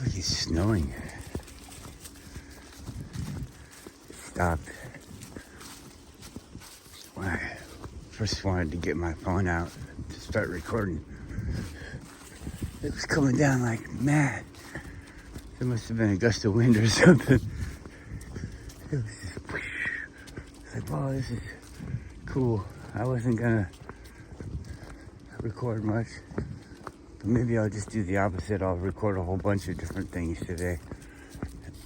Looks like it's snowing. It stopped. When I first wanted to get my phone out to start recording, it was coming down like mad. There must have been a gust of wind or something. It was just whoosh. It's like, wow, this is cool. I wasn't gonna record much, but maybe I'll just do the opposite. I'll record a whole bunch of different things today.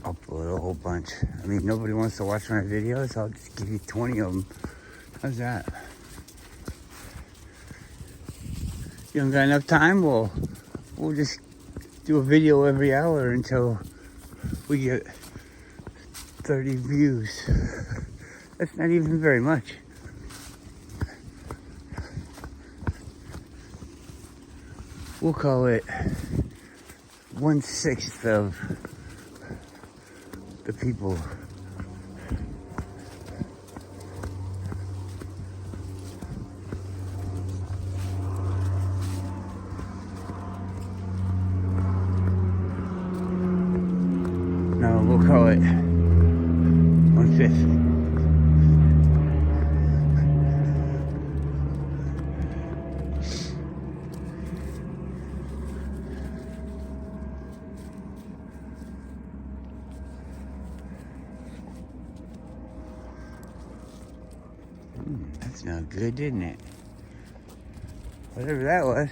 Upload a whole bunch. I mean, nobody wants to watch my videos. I'll just give you 20 of them. How's that? You don't got enough time? Well, we'll just do a video every hour until we get 30 views. That's not even very much. We'll call it 1/6 of the people. No, we'll call it 1/5. That smelled good, didn't it? Whatever that was.